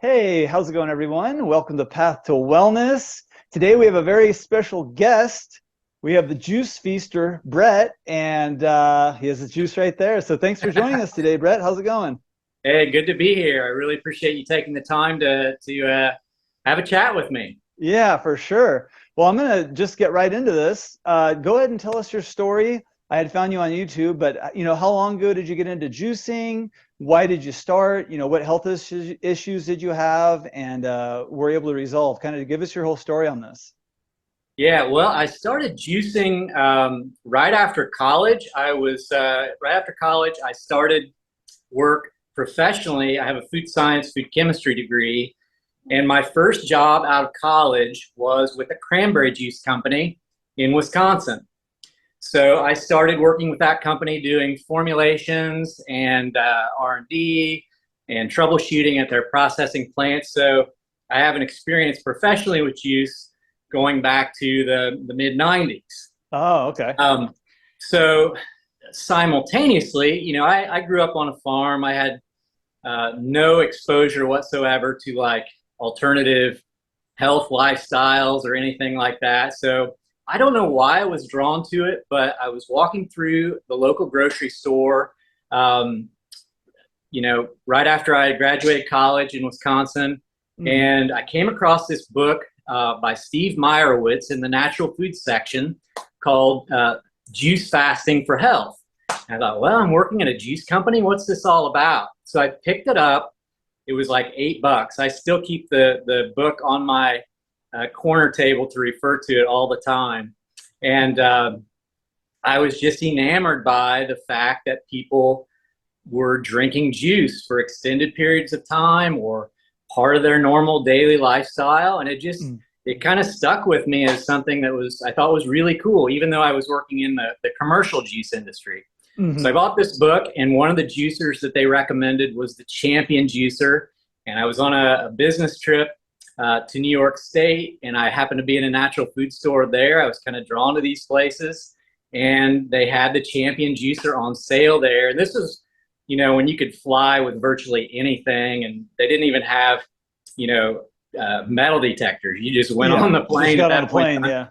Hey, how's it going, everyone? Welcome to Path to Wellness. Today we have a very special guest. We have the Juice Feaster, Brett, and he has the juice right there. So thanks for joining us today, Brett. How's it going? Hey, good to be here. I really appreciate you taking the time to have a chat with me. Yeah, for sure. Well, I'm going to just get right into this. Go ahead and tell us your story. I had found you on YouTube, but how long ago did you get into juicing? Why did you start? What health issues did you have and were able to resolve? Kind of give us your whole story on this. Yeah, well, I started juicing right after college. Right after college. I started work professionally. I have a food science, food chemistry degree, and my first job out of college was with a cranberry juice company in Wisconsin. So I started working with that company doing formulations and R&D and troubleshooting at their processing plants. So I have an experience professionally with juice going back to the mid 90s. Oh, okay. So simultaneously, I grew up on a farm. I had no exposure whatsoever to like alternative health lifestyles or anything like that. So I don't know why I was drawn to it, but I was walking through the local grocery store, um, right after I had graduated college in Wisconsin, Mhm. and I came across this book by Steve Meyerowitz in the natural food section called Juice Fasting for Health. And I thought, well, I'm working at a juice company. What's this all about? So I picked it up. It was like $8. I still keep the book on my corner table to refer to it all the time. And I was just enamored by the fact that people were drinking juice for extended periods of time or part of their normal daily lifestyle. And Mm. it kind of stuck with me as something that I thought was really cool, even though I was working in the commercial juice industry. So I Mhm. bought this book, and one of the juicers that they recommended was the Champion Juicer. And I was on a business trip to New York State, and I happened to be in a natural food store there. I was kind of drawn to these places, and they had the Champion Juicer on sale there. And this was, when you could fly with virtually anything, and they didn't even have, you know, metal detectors. You just went Yeah, on the just plane at got on the that point plane. in time. Yeah.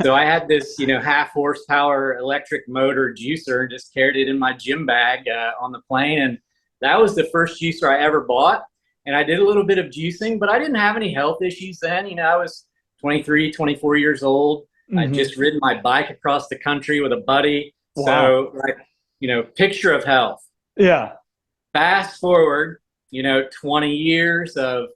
So I had this, half horsepower electric motor juicer and just carried it in my gym bag on the plane. And that was the first juicer I ever bought. And I did a little bit of juicing, but I didn't have any health issues then. I was 23, 24 years old. I Hmm. just ridden my bike across the country with a buddy. Wow. So, like, picture of health. Yeah. Fast forward, 20 years of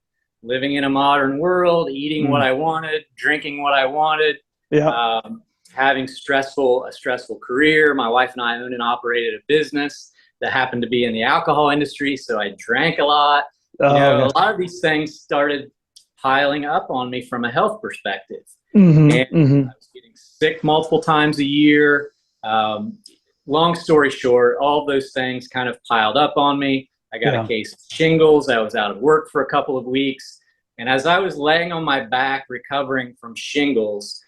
living in a modern world, eating what Mm. I wanted, drinking what I wanted, Yeah. um, having a stressful career. My wife and I owned and operated a business that happened to be in the alcohol industry, so I drank a lot. Oh, okay. A lot of these things started piling up on me from a health perspective. Hmm. And Hmm. I was getting sick multiple times a year. Um, Long story short, all of those things kind of piled up on me. I got a Yeah. case of shingles. I was out of work for a couple of weeks. And as I was laying on my back recovering from shingles,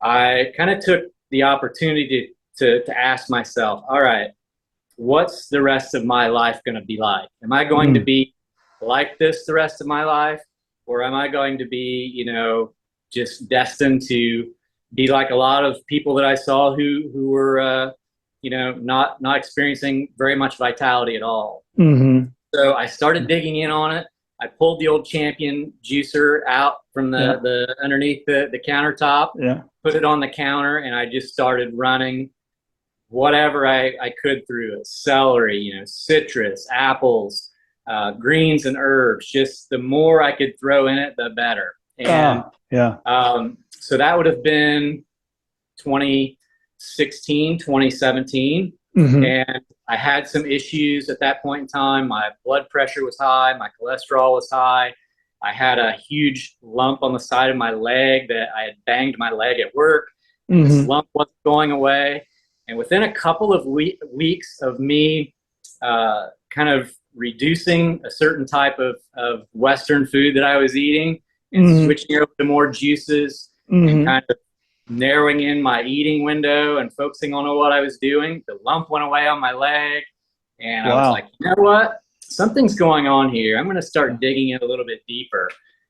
I kind of took the opportunity to ask myself, all right, what's the rest of my life going to be like? Am I going to Mm. be like this the rest of my life? Or am I going to be, just destined to be like a lot of people that I saw who were, not experiencing very much vitality at all? Hmm. So I started digging in on it. I pulled the old Champion juicer out from Yeah. the underneath the countertop, Yeah. put it on the counter, and I just started running whatever I could through it. Celery, citrus, apples, greens and herbs. Just the more I could throw in it, the better. And Yeah. so that would have been 2016, 2017. Hmm. And I had some issues at that point in time. My blood pressure was high, my cholesterol was high. I had a huge lump on the side of my leg that I had banged my leg at work, and this Hmm. lump wasn't going away. And within a couple of weeks of me kind of reducing a certain type of Western food that I was eating and Hmm. switching over to more juices and Hmm. kind of narrowing in my eating window and focusing on what I was doing, the lump went away on my leg. And I was like, Wow. you know what? something's going on here. I'm going to start digging in a little bit deeper.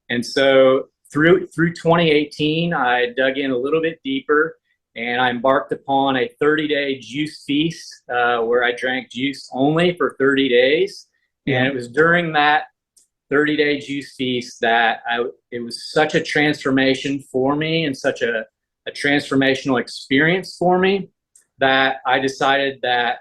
And so through 2018, I dug in a little bit deeper, and I embarked upon a 30-day juice feast where I drank juice only for 30 days. And it was during that 30-day juice feast that it was such a transformation for me, and such a transformational experience for me, that I decided that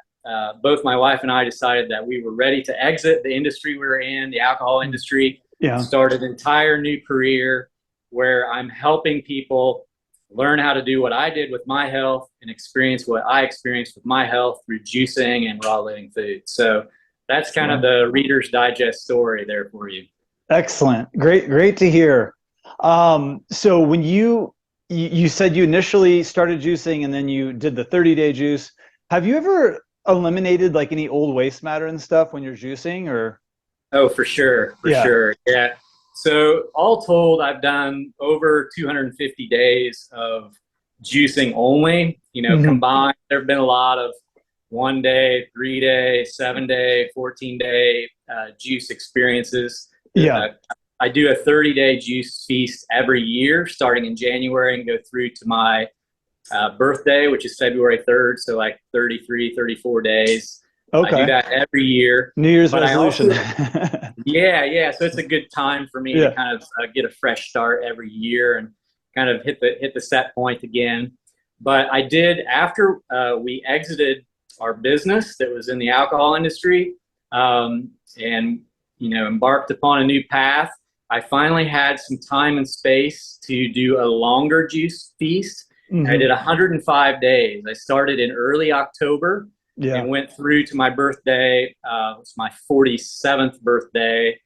both my wife and I decided that we were ready to exit the industry we were in, the alcohol industry, start an entire new career where I'm helping people learn how to do what I did with my health and experience what I experienced with my health through juicing and raw living food. So that's kind of the Reader's Digest story there for you. Excellent. Great to hear. So when you said you initially started juicing and then you did the 30-day juice, have you ever eliminated like any old waste matter and stuff when you're juicing, or? Oh, for sure. Sure. Yeah. So all told, I've done over 250 days of juicing only, combined. There've been a lot of 1 day, 3 day, 7 day, 14 day juice experiences. I do a 30-day juice feast every year, starting in January and go through to my birthday, which is February 3rd. So like 33, 34 days. Okay. I do that every year. New Year's resolution. Yeah. So it's a good time for me to kind of get a fresh start every year and kind of hit the set point again. But I did, after we exited our business that was in the alcohol industry, and embarked upon a new path, I finally had some time and space to do a longer juice feast. I did 105 days. I started in early October and went through to my birthday. It was my 47th birthday,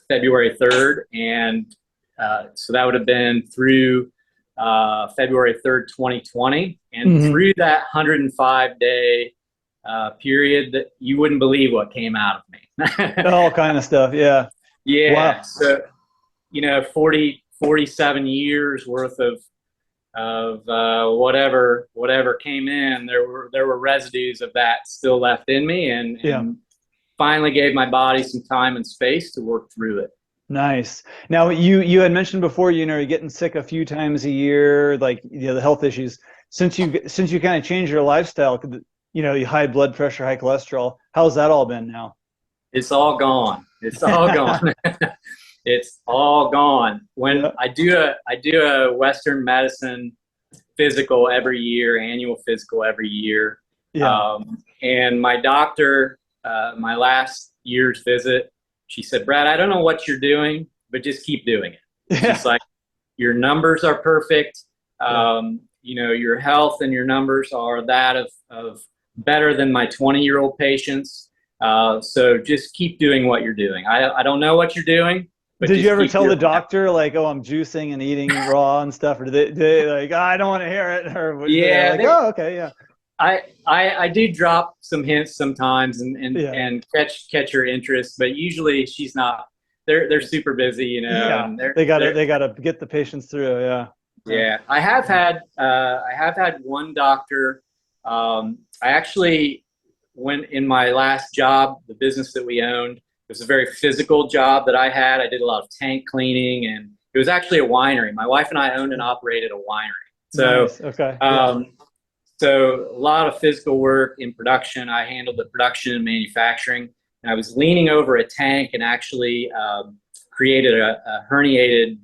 February 3rd. And so that would have been through February 3rd, 2020. And through that 105-day period, that you wouldn't believe what came out of me. All kind of stuff. Yeah. Wow. So, 47 years worth of whatever came in, there were residues of that still left in me, and finally gave my body some time and space to work through it. Nice. Now you had mentioned before, you're getting sick a few times a year, like the health issues. Since you kind of changed your lifestyle, you high blood pressure, high cholesterol. How's that all been now? It's all gone. It's all gone. It's all gone. When I do a Western medicine physical every year, annual physical every year. And my doctor, my last year's visit, she said, "Brad, I don't know what you're doing, but just keep doing it." She's like, "Your numbers are perfect. Your health and your numbers are that of better than my 20-year-old patients. So just keep doing what you're doing. I don't know what you're doing." But did you ever tell the doctor, like, "Oh, I'm juicing and eating raw and stuff," or did they like, "Oh, I don't want to hear it"? Or "Oh, okay, yeah." I do drop some hints sometimes and catch her interest, but usually she's not. They're super busy, They gotta get the patients through. Yeah. I have had one doctor. I actually, when in my last job, the business that we owned, it was a very physical job that I had. I did a lot of tank cleaning, and it was actually a winery. My wife and I owned and operated a winery. So, nice. Okay. So a lot of physical work in production. I handled the production and manufacturing, and I was leaning over a tank and actually created a herniated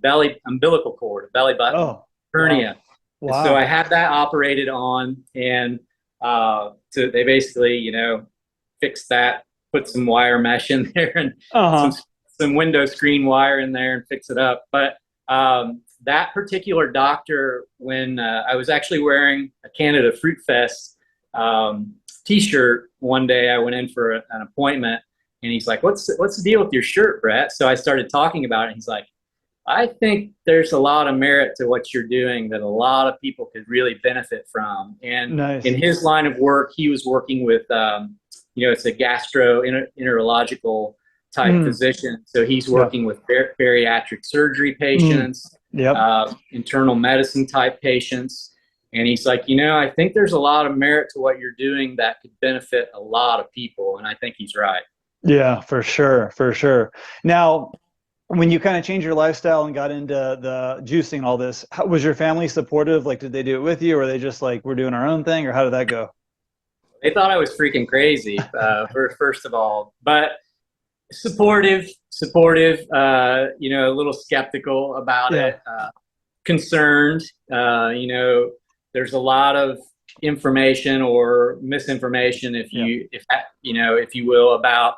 umbilical cord, a belly button hernia. Wow. So I had that operated on, and so they basically, fixed that, put some wire mesh in there and some window screen wire in there and fix it up. But that particular doctor, when I was actually wearing a Canada Fruit Fest t-shirt one day, I went in for an appointment, and he's like, what's the deal with your shirt, Brett? So I started talking about it, and he's like, "I think there's a lot of merit to what you're doing that a lot of people could really benefit from." And in his line of work, he was working with, it's a gastroenterological type physician. So he's working with bariatric surgery patients, internal medicine type patients. And he's like, "I think there's a lot of merit to what you're doing that could benefit a lot of people." And I think he's right. Yeah, for sure, for sure. Now, when you kind of changed your lifestyle and got into the juicing and all this, was your family supportive? Like, did they do it with you, or were they just like, we're doing our own thing, or how did that go? They thought I was freaking crazy, first of all, but supportive, a little skeptical about Yeah, it, concerned. There's a lot of information or misinformation, yeah, if you will, about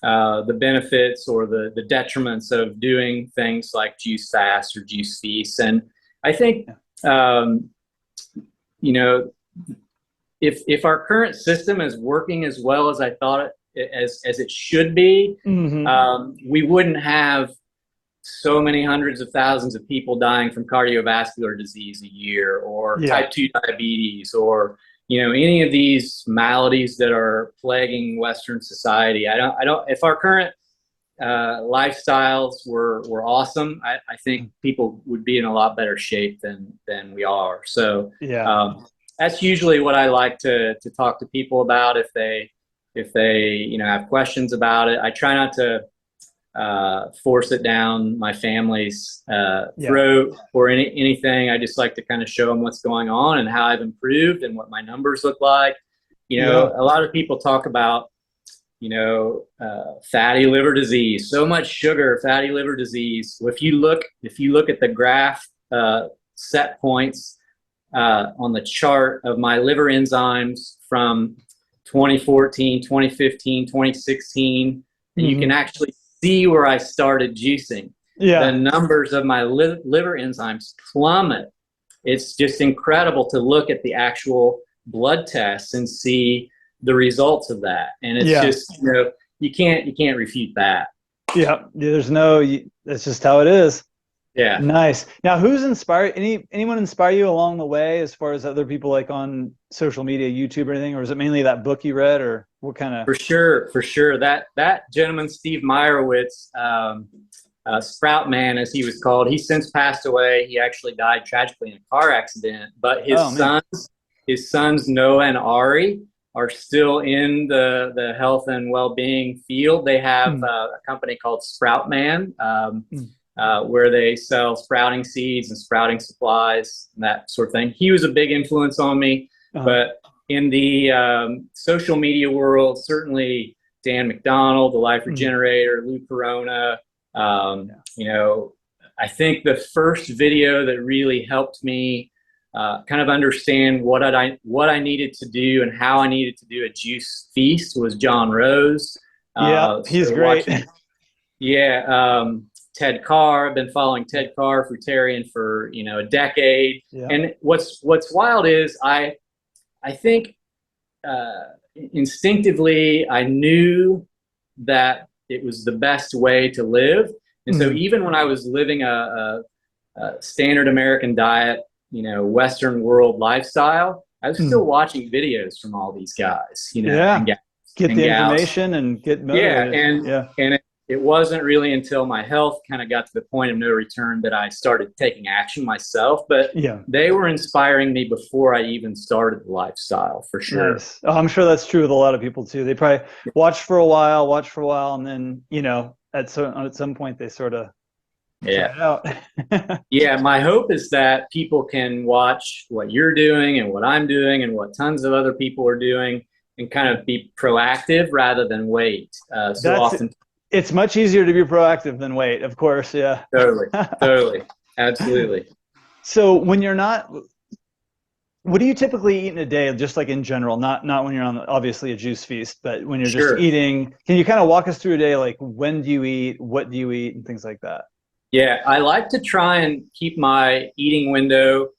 the benefits or the detriments of doing things like juice fast or juice feasts. And I think, yeah. um, you know, if our current system is working as well as I thought as it should be, Hmm. we wouldn't have so many hundreds of thousands of people dying from cardiovascular disease a year, or Yeah, type 2 diabetes, or any of these maladies that are plaguing Western society. I don't if our current lifestyles were awesome, I think people would be in a lot better shape than we are. So yeah, that's usually what I like to talk to people about if they have questions about it. I try not to force it down my family's yeah, throat or anything. I just like to kind of show them what's going on and how I've improved and what my numbers look like. yeah. A lot of people talk about fatty liver disease, so much sugar, fatty liver disease. If you look at the graph set points on the chart of my liver enzymes from 2014, 2015, 2016, and you can Hmm. actually see where I started juicing. The Yeah, numbers of my liver enzymes plummet. It's just incredible to look at the actual blood tests and see the results of that. And it's yeah, just, you can't refute that. yeah. There's no, that's just how it is. Yeah. Nice. Now, who's inspired anyone inspire you along the way as far as other people like on social media, YouTube or anything, or is it mainly that book you read or what kind of? For sure, for sure. That gentleman, Steve Meyerowitz, Sprout Man, as he was called, he since passed away. He actually died tragically in a car accident. But Oh man. his sons Noah and Ari, are still in the health and well-being field. They have Mm, a company called Sprout Man, mm, where they sell sprouting seeds and sprouting supplies and that sort of thing. He was a big influence on me, uh-huh. but in the social media world, certainly Dan McDonald, the Life Mm, Regenerator, Lou Corona. Um, yeah. you know, I think the first video that really helped me kind of understand what I needed to do and how I needed to do a juice feast was John Rose. Yeah, he's So great. watching, yeah, Ted Carr. I've been following Ted Carr, Fruitarian, for a decade. Yeah. And what's wild is I think instinctively I knew that it was the best way to live. And so Mm, even when I was living a standard American diet, Western world lifestyle, I was mm. still watching videos from all these guys, Yeah. Get and the gals. information and get Yeah, motivated. and Yeah. and it wasn't really until my health kind of got to the point of no return that I started taking action myself. But Yeah. they were inspiring me before I even started the lifestyle, for sure. Nice. Oh, I'm sure that's true with a lot of people too. They probably watch for a while, and then, at some point they sort of try Yeah. it out. Yeah, my hope is that people can watch what you're doing and what I'm doing and what tons of other people are doing and kind Yeah. of be proactive rather than wait. So That's often, it's much easier to be proactive than wait, of course. Yeah. totally, totally, absolutely. So when you're not, what do you typically eat in a day, just like in general, not when you're on obviously a juice feast, but when you're just Sure. eating, can you kind of walk us through a day, like when do you eat, what do you eat, and things like that? Yeah, I like to try and keep my eating window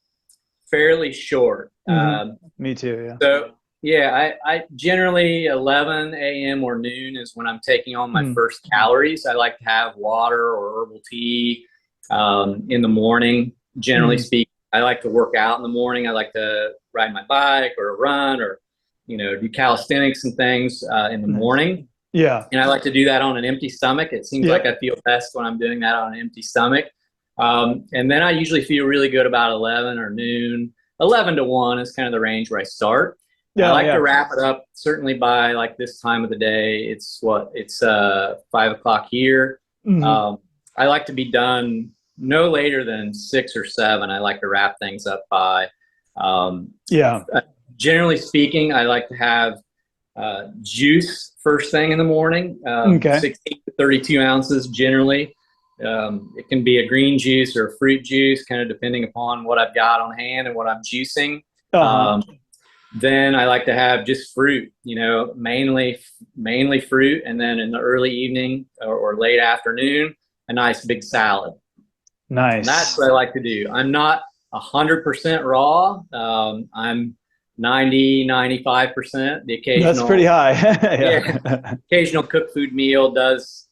fairly short. Hmm. Me too. Yeah. So yeah, I generally 11 a.m. or noon is when I'm taking on my Mm, first calories. I like to have water or herbal tea in the morning. Generally mm, speaking, I like to work out in the morning. I like to ride my bike or run or do calisthenics and things in the nice. morning. Yeah. And I like to do that on an empty stomach. It seems like Yep. I feel best when I'm doing that on an empty stomach. And then I usually feel really good about 11 or noon. 11 to 1 is kind of the range where I start. I Yeah, like yeah. to wrap it up certainly by like this time of the day. It's 5 o'clock here. Hmm. I like to be done no later than 6 or 7. I like to wrap things up by. Um, Yeah. Generally speaking, I like to have juice first thing in the morning, Okay. 16 to 32 ounces generally. It can be a green juice or a fruit juice, kind of depending upon what I've got on hand and what I'm juicing. Uh-huh. Um, then I like to have just fruit, mainly fruit, and then in the early evening or late afternoon, a nice big salad. And that's Nice. what I like to do. I'm not 100% raw. I'm 90, 95%. The That's pretty occasional, high. yeah, Yeah. occasional cooked food meal does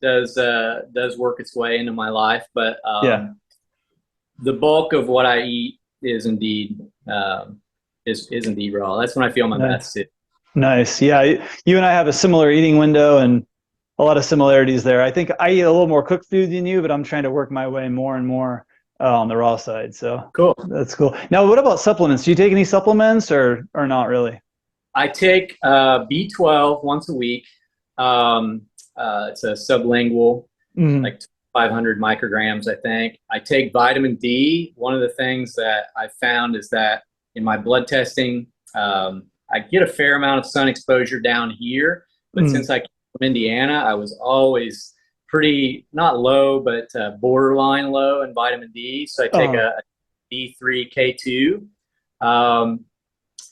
work its way into my life, but Yeah. the bulk of what I eat is indeed indeed raw. That's when I feel my Nice. best too. Nice. Yeah. You and I have a similar eating window and a lot of similarities there. I think I eat a little more cooked food than you, but I'm trying to work my way more and more on the raw side. So Cool. that's cool. Now, what about supplements? Do you take any supplements or not really? I take B12 once a week. It's a sublingual, Mm. like 500 micrograms, I think. I take vitamin D. One of the things that I found is that in my blood testing, I get a fair amount of sun exposure down here, but Mm. since I came from Indiana, I was always pretty, not low, but borderline low in vitamin D. So I take Uh, a D3 K2. Um,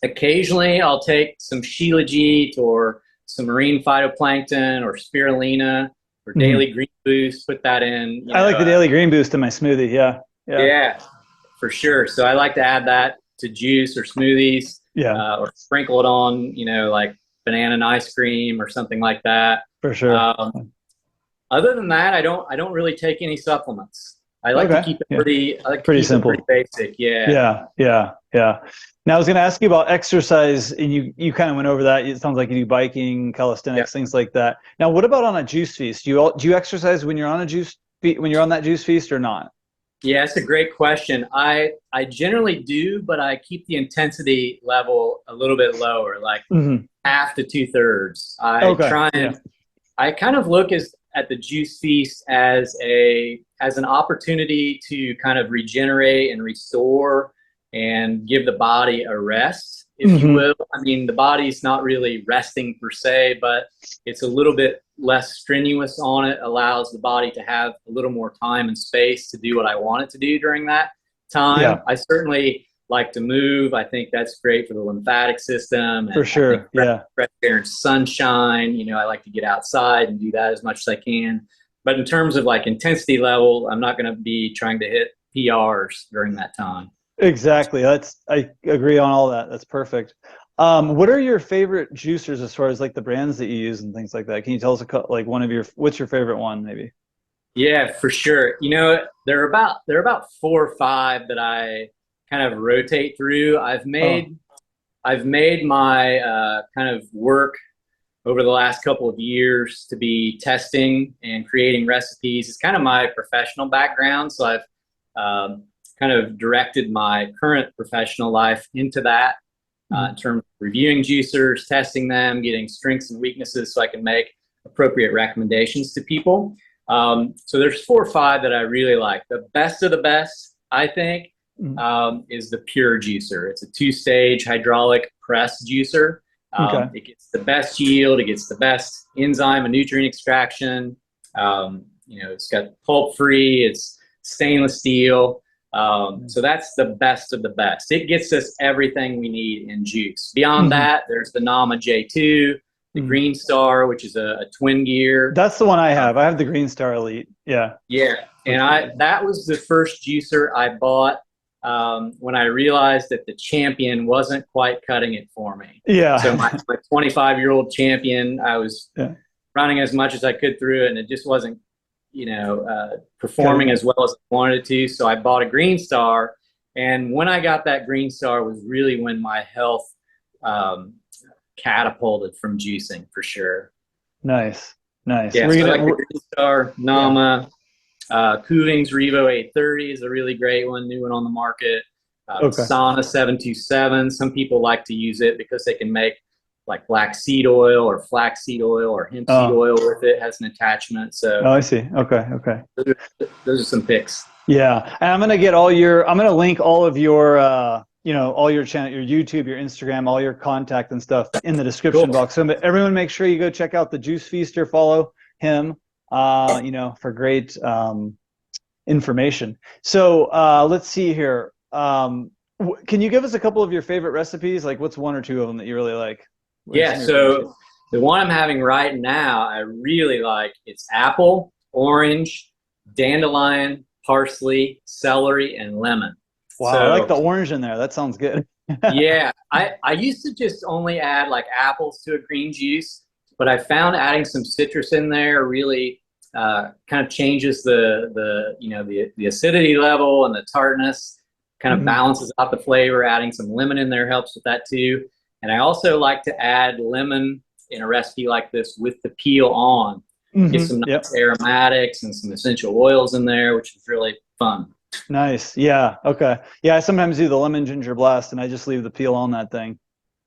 Occasionally, I'll take some shilajit or some marine phytoplankton or spirulina or mhm. daily green boost. Put that in, I like the Daily Green Boost in my smoothie. Yeah. Yeah. yeah, for sure. So I like to add that to juice or smoothies, Yeah. or sprinkle it on, like banana and ice cream or something like that. For sure. Um, Other than that, I don't really take any supplements. I like to Okay. keep it Yeah. pretty. I like to Pretty keep it pretty simple. basic. Yeah. Yeah. Yeah. Yeah. Now I was going to ask you about exercise, and you kind of went over that. It sounds like you do biking, Yeah. calisthenics, things like that. Now, what about on a juice feast? Do you exercise when you're on a when you're on that juice feast or not? Yeah, that's a great question. I generally do, but I keep the intensity level a little bit lower, like Hmm. half to 2/3. I Okay. try Yeah. and I kind of look at the juice feast as an opportunity to kind of regenerate and restore and give the body a rest, if you Hmm. will. I mean, the body's not really resting per se, but it's a little bit less strenuous on it, allows the body to have a little more time and space to do what I want it to do during that time. Yeah. I certainly like to move. I think that's great for the lymphatic system. For And I think sure. Yeah. fresh air and sunshine, I like to get outside and do that as much as I can. But in terms of like intensity level, I'm not going to be trying to hit PRs during that time. Exactly. I agree on all that. That's perfect. What are your favorite juicers as far as like the brands that you use and things like that? Can you tell us like what's your favorite one maybe? Yeah, for sure. There are about 4 or 5 that I kind of rotate through. Oh, I've made my kind of work over the last couple of years to be testing and creating recipes. It's kind of my professional background, so I've kind of directed my current professional life into that in mhm. terms of reviewing juicers, testing them, getting strengths and weaknesses so I can make appropriate recommendations to people. So there's 4 or 5 that I really like. The best of the best, I think, Mhm. is the Pure Juicer. It's a 2-stage hydraulic press juicer. Okay. It gets the best yield. It gets the best enzyme and nutrient extraction. It's got pulp free. It's stainless steel. So that's the best of the best. It gets us everything we need in juice. Beyond Mhm. that, there's the Nama J2, the Mhm. Green Star, which is a twin gear. That's the one I Uh, have. I have the Green Star Elite. Yeah, yeah, for and sure. that was the first juicer I bought when I realized that the Champion wasn't quite cutting it for me. So my, Yeah. my 25-year-old Champion, I was Yeah. running as much as I could through it, and it just wasn't, Cutting performing it. as well as I wanted it to. So I bought a Green Star, and when I got that Green Star was really when my health um, catapulted from juicing for sure. Nice. Nice. Yeah, We're so I gonna like the Green Star, yeah. Nama. Kuving's Revo 830 is a really great one, new one on the market. Okay. Sauna 727. Some people like to use it because they can make like black seed oil or flax seed oil or hemp seed Oh, oil with it. It has an attachment. oh, So I see. Okay. Okay. those are some picks. Yeah. And I'm going to link all of your, all your channel, your YouTube, your Instagram, all your contact and stuff in the description Cool. box. So everyone make sure you go check out the Juice Feaster, follow him, for great, information. So, let's see here. Can you give us a couple of your favorite recipes? Like what's one or two of them that you really like? What are Yeah, some of your favorite so the one I'm having right now, I really like. It's apple, orange, dandelion, parsley, celery, and lemon. Wow, I like So the orange in there. That sounds good. yeah, I used to just only add like apples to a green juice, but I found adding some citrus in there really kind of changes the acidity level and the tartness, kind of Mhm. balances out the flavor. Adding some lemon in there helps with that too. And I also like to add lemon in a recipe like this with the peel on. Get some Yep. nice aromatics and some essential oils in there, which is really fun. Nice. Yeah. Okay. Yeah. I sometimes do the lemon ginger blast and I just leave the peel on that thing.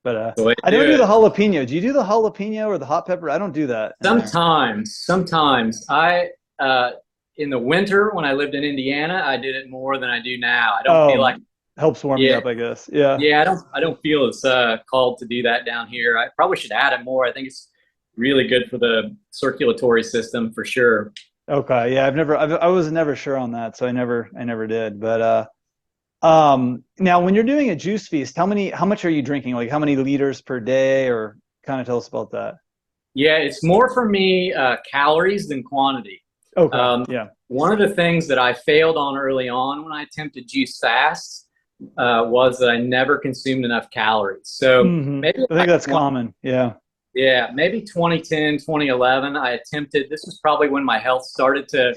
But The way to I do don't do the it. jalapeno. Do you do the jalapeno or the hot pepper? I don't do that in there. Sometimes I in the winter when I lived in Indiana, I did it more than I do now. I don't feel Oh, like helps warm you yeah, up, I guess. Yeah. yeah, I don't feel as called to do that down here. I probably should add it more. I think it's really good for the circulatory system for sure. Okay. Yeah. I was never sure on that, so I never did. But now when you're doing a juice feast, how much are you drinking? Like how many liters per day, or kind of tell us about that? Yeah, it's more for me calories than quantity. Okay. Um, Yeah. One of the things that I failed on early on when I attempted juice fasts was that I never consumed enough calories. So maybe I think that's common. Yeah. yeah, maybe 2010, 2011, I attempted, this was probably when my health started to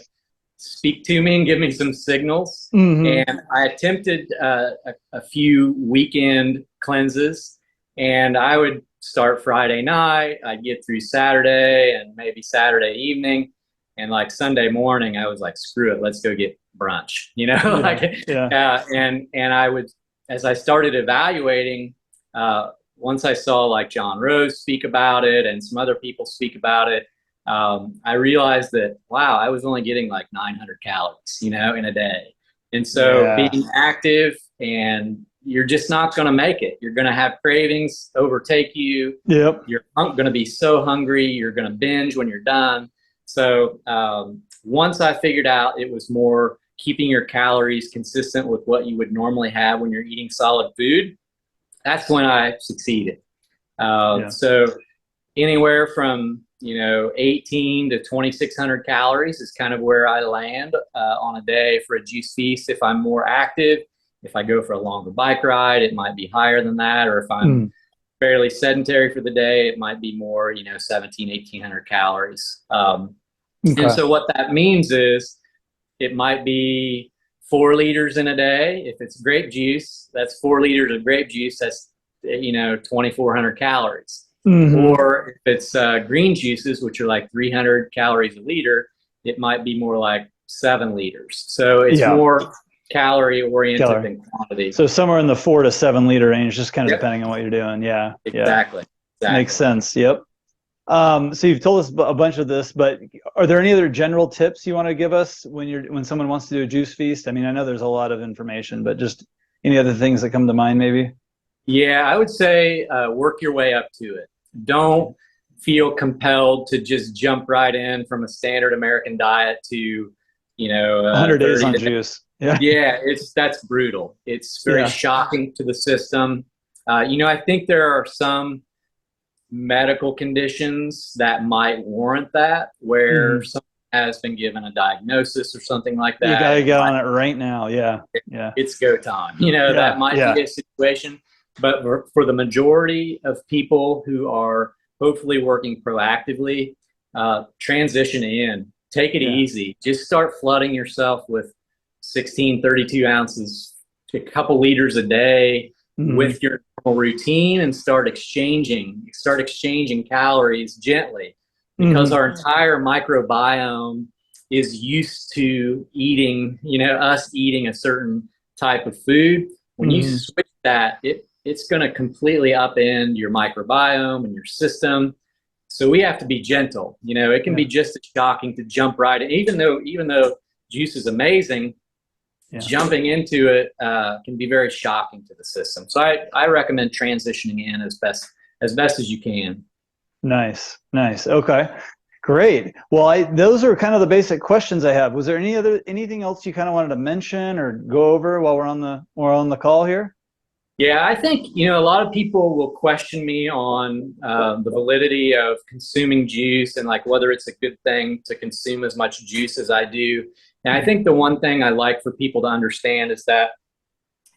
speak to me and give me some signals. hmm And I attempted a few weekend cleanses, and I would start Friday night, I'd get through Saturday and maybe Saturday evening. And like Sunday morning, I was like, screw it, let's go get brunch, Yeah. like, Yeah. and I would, as I started evaluating, once I saw like John Rose speak about it and some other people speak about it, I realized that, wow, I was only getting like 900 calories, in a day. And so Yeah. being active, and you're just not going to make it. You're going to have cravings overtake you. Yep. You're going to be so hungry. You're going to binge when you're done. So once I figured out it was more keeping your calories consistent with what you would normally have when you're eating solid food, that's when I succeeded. Yeah. So anywhere from 18 to 2,600 calories is kind of where I land on a day for a juice feast. If I'm more active, if I go for a longer bike ride, it might be higher than that. Or if I'm fairly sedentary for the day, it might be more, 17, 1,800 calories. Okay. And so what that means is it might be 4 liters in a day. If it's grape juice, that's 4 liters of grape juice. That's 2,400 calories. Or if it's green juices, which are like 300 calories a liter, it might be more like 7 liters. So it's more calorie oriented than quantity. So somewhere in the 4 to 7 liter range, just kind of Yep. depending on what you're doing. Yeah. Exactly. Makes sense. Yep. So you've told us a bunch of this, but are there any other general tips you want to give us when someone wants to do a juice feast? I mean, I know there's a lot of information, but just any other things that come to mind, maybe? Yeah, I would say work your way up to it. Don't feel compelled to just jump right in from a standard American diet to, 100 days on juice. Yeah. Yeah, that's brutal. It's very shocking to the system. I think there are some medical conditions that might warrant that, where someone has been given a diagnosis or something like that. You gotta get on it right now. Yeah. Yeah. It's go time. That might be a situation. But for the majority of people who are hopefully working proactively, transition in. Take it easy. Just start flooding yourself with 16, 32 ounces, a couple liters a day with your normal routine, and start exchanging calories gently, because our entire microbiome is used to eating, us eating a certain type of food. When you switch that, it's going to completely upend your microbiome and your system. So we have to be gentle. You know, it can be just as shocking to jump right in. Even though juice is amazing, jumping into it can be very shocking to the system. So I recommend transitioning in as best as you can. Nice. Okay, great. Well, those are kind of the basic questions I have. Was there anything else you kind of wanted to mention or go over while we're on the call here? Yeah, I think, you know, a lot of people will question me on the validity of consuming juice and like whether it's a good thing to consume as much juice as I do. And I think the one thing I like for people to understand is that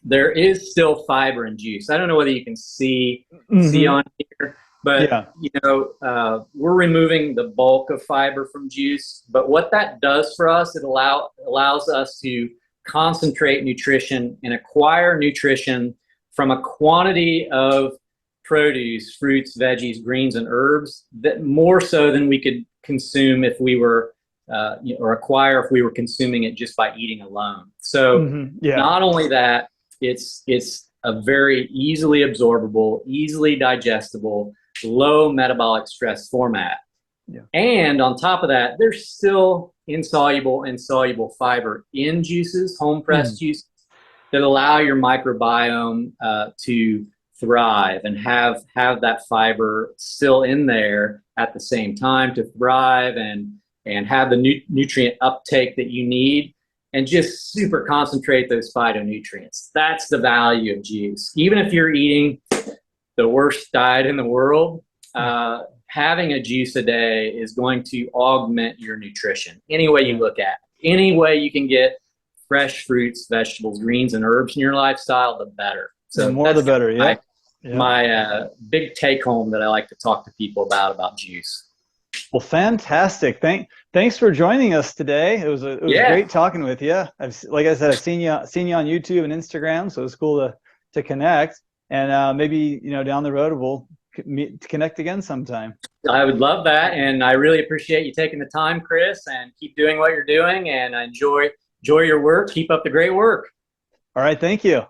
there is still fiber in juice. I don't know whether you can see on here, but you know, we're removing the bulk of fiber from juice. But what that does for us, it allows us to concentrate nutrition and acquire nutrition from a quantity of produce, fruits, veggies, greens, and herbs that more so than we could consume if we were, or acquire if we were consuming it just by eating alone. So not only that, it's a very easily absorbable, easily digestible, low metabolic stress format. And on top of that, there's still insoluble and soluble fiber in juices, home pressed juices, that allow your microbiome to thrive and have that fiber still in there at the same time to thrive and have the nutrient uptake that you need and just super concentrate those phytonutrients. That's the value of juice. Even if you're eating the worst diet in the world, having a juice a day is going to augment your nutrition any way you look at it. Any way you can get fresh fruits, vegetables, greens, and herbs in your lifestyle, the better. So the more the better. My big take home that I like to talk to people about juice. Well, fantastic. Thanks for joining us today. It was great talking with you. Like I said, I've seen you on YouTube and Instagram, so it's cool to connect. And maybe, you know, down the road we'll connect again sometime. I would love that, and I really appreciate you taking the time, Chris, and keep doing what you're doing. And I enjoy your work. Keep up the great work. All right, thank you.